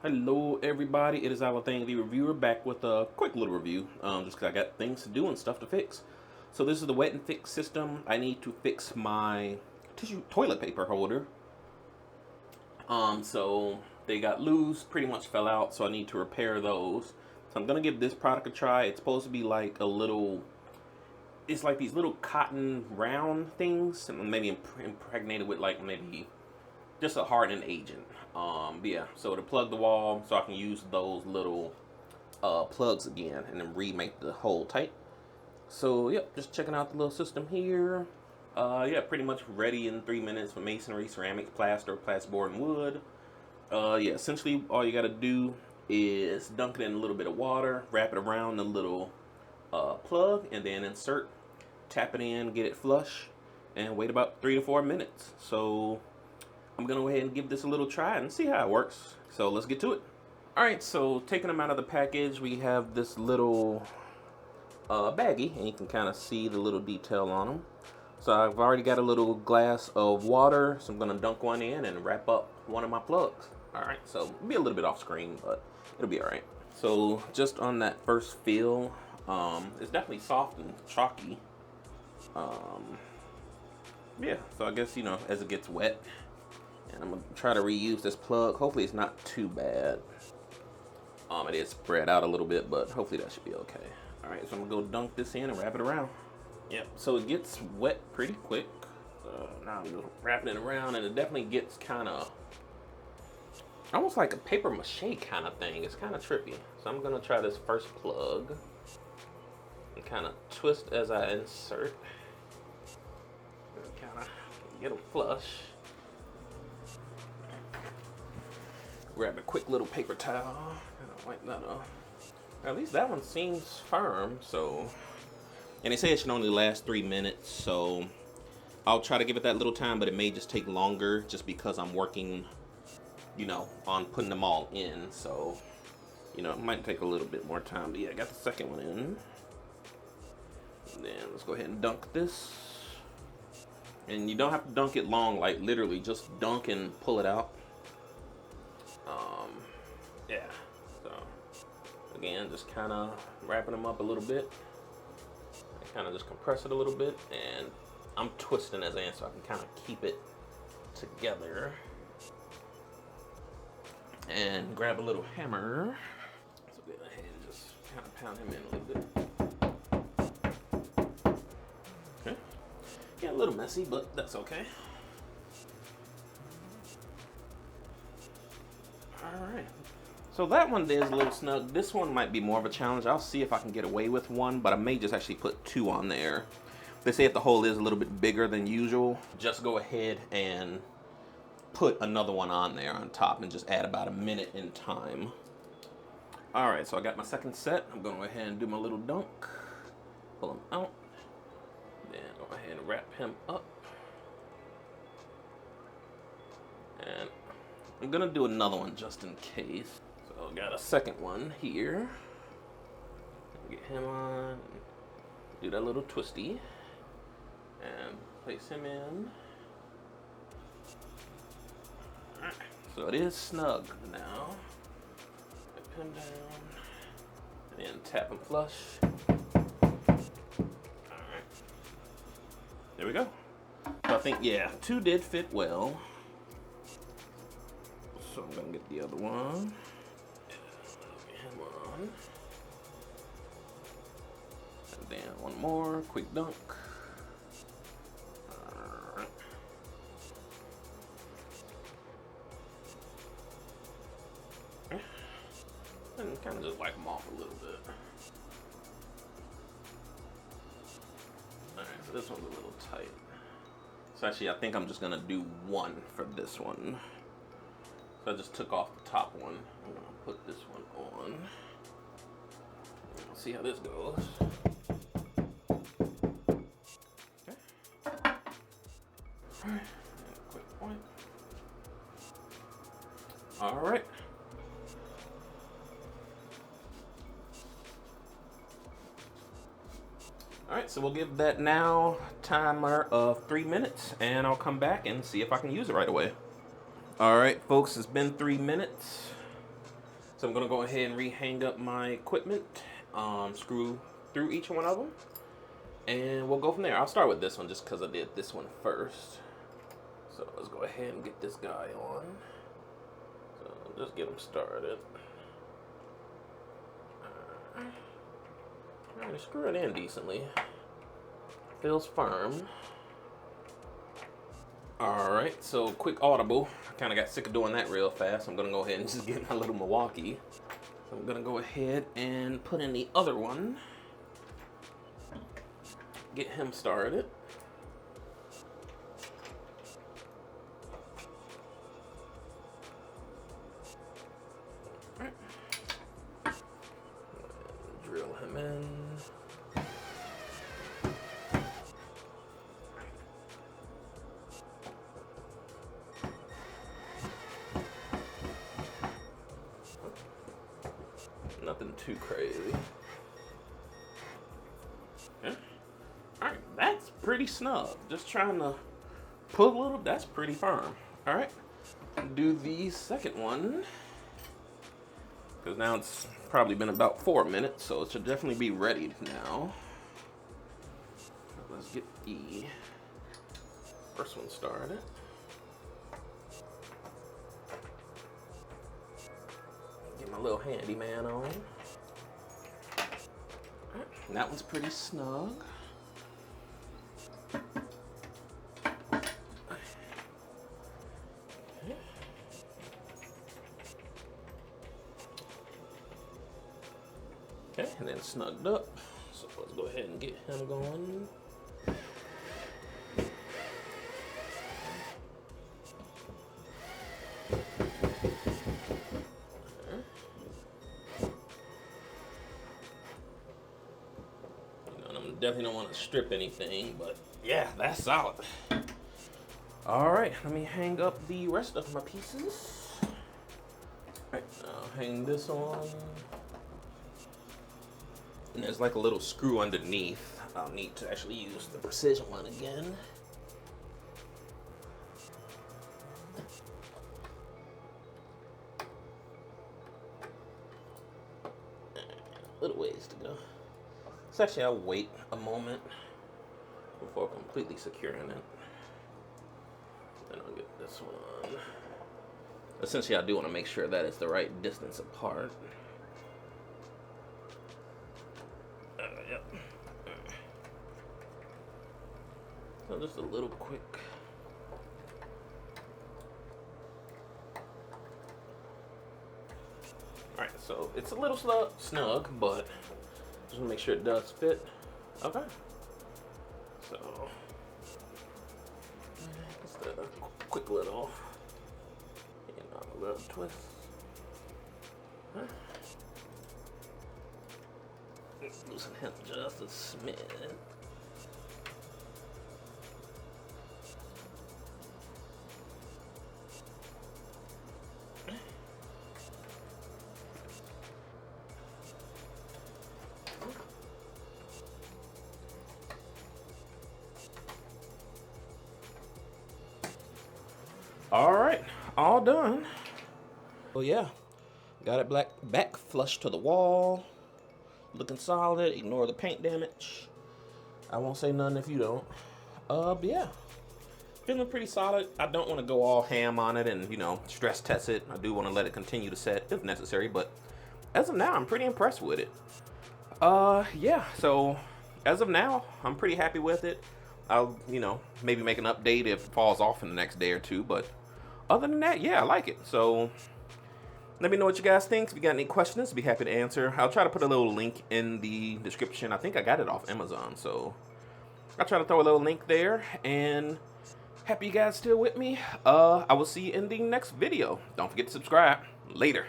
Hello everybody, it is Lythaniel the reviewer back with a quick little review, just because I got things to do and stuff to fix. So this is the wet and fix system. I need to fix my toilet paper holder. So they got loose, pretty much fell out, so I need to repair those. So I'm gonna give this product a try. It's supposed to be like it's like these little cotton round things, and maybe impregnated with like maybe just a hardening agent. But yeah, so to plug the wall, so I can use those little plugs again and then remake the hole tight. So yep, just checking out the little system here. Yeah, pretty much ready in 3 minutes for masonry, ceramics, plaster, plasterboard, and wood. Yeah, essentially all you gotta do is dunk it in a little bit of water, wrap it around the little plug, and then insert, tap it in, get it flush, and wait about 3 to 4 minutes. So I'm gonna go ahead and give this a little try and see how it works. So let's get to it. Alright, so taking them out of the package, we have this little baggie, and you can kind of see the little detail on them. So I've already got a little glass of water, so I'm gonna dunk one in and wrap up one of my plugs. Alright, so it'll be a little bit off screen, but it'll be alright. So just on that first feel, it's definitely soft and chalky. Yeah, so I guess, as it gets wet, and I'm gonna try to reuse this plug. Hopefully it's not too bad. It is spread out a little bit, but hopefully that should be okay. All right, so I'm gonna go dunk this in and wrap it around. Yep, so it gets wet pretty quick. Now I'm just wrapping it around, and it definitely gets kind of almost like a paper mache kind of thing. It's kind of trippy. So I'm gonna try this first plug and kind of twist as I insert. Kind of get them flush. Grab a quick little paper towel and I'll wipe that off. At least that one seems firm, so. And they say it should only last 3 minutes, so I'll try to give it that little time, but it may just take longer just because I'm working, on putting them all in. So, it might take a little bit more time. But yeah, I got the second one in. And then let's go ahead and dunk this. And you don't have to dunk it long, like literally just dunk and pull it out. Yeah, so again, just kind of wrapping them up a little bit. I kind of just compress it a little bit, and I'm twisting as I am so I can kind of keep it together. And grab a little hammer. So go ahead and just kind of pound him in a little bit. Okay. Yeah, a little messy, but that's okay. Alright, so that one is a little snug. This one might be more of a challenge. I'll see if I can get away with one, but I may just actually put 2 on there. They say if the hole is a little bit bigger than usual, just go ahead and put another one on there on top and just add about a minute in time. Alright, so I got my second set. I'm going to go ahead and do my little dunk. Pull him out. Then go ahead and wrap him up. And I'm gonna do another one just in case. So I got a second one here. Get him on. Do that little twisty. And place him in. Alright, so it is snug now. Put him down. And then tap him flush. Alright. There we go. So I think, yeah, 2 did fit well. So I'm gonna get the other one. Get him on. And then one more quick dunk. Alright. And kind of just wipe them off a little bit. Alright, so this one's a little tight. So actually, I think I'm just gonna do 1 for this one. So I just took off the top one. I'm gonna put this one on. We'll see how this goes. Okay. Alright, quick point. Alright. Alright, so we'll give that now timer of 3 minutes, and I'll come back and see if I can use it right away. Alright folks, it's been 3 minutes. So I'm gonna go ahead and re-hang up my equipment, screw through each one of them, and we'll go from there. I'll start with this one just because I did this one first. So let's go ahead and get this guy on. So just get him started. Alright, screw it in decently. Feels firm. Alright, so quick audible. I kind of got sick of doing that real fast. I'm going to go ahead and just get my little Milwaukee. So I'm going to go ahead and put in the other one. Get him started. Drill him in. Nothing too crazy. Okay. Alright, that's pretty snug. Just trying to pull a little, that's pretty firm. Alright, do the second one. Because now it's probably been about 4 minutes, so it should definitely be ready now. Let's get the first one started. Get my little handyman on. Right, that one's pretty snug. Okay, and then snugged up. So let's go ahead and get him going. Definitely don't want to strip anything, but yeah, that's solid. All right, let me hang up the rest of my pieces. All right, I'll hang this on. And there's like a little screw underneath. I'll need to actually use the precision one again. Little ways to go. So actually, I'll wait a moment before completely securing it. Then I'll get this one. Essentially, I do want to make sure that it's the right distance apart. Yep. So just a little quick. All right, so it's a little snug, but just want to make sure it does fit. Okay. So, just a quick little, a little twist. Huh? Let's loosen him just a smidge. All right, all done. Well, yeah, got it back flush to the wall, looking solid. Ignore the paint damage. I won't say nothing if you don't. But yeah, feeling pretty solid. I don't want to go all ham on it and stress test it. I do want to let it continue to set if necessary, but as of now, I'm pretty impressed with it. Yeah. So as of now, I'm pretty happy with it. I'll maybe make an update if it falls off in the next day or two, but other than that, yeah, I like it. So let me know what you guys think. If you got any questions, I'd be happy to answer. I'll try to put a little link in the description. I think I got it off Amazon, so I'll try to throw a little link there. And happy you guys still with me. I will see you in the next video. Don't forget to subscribe. Later.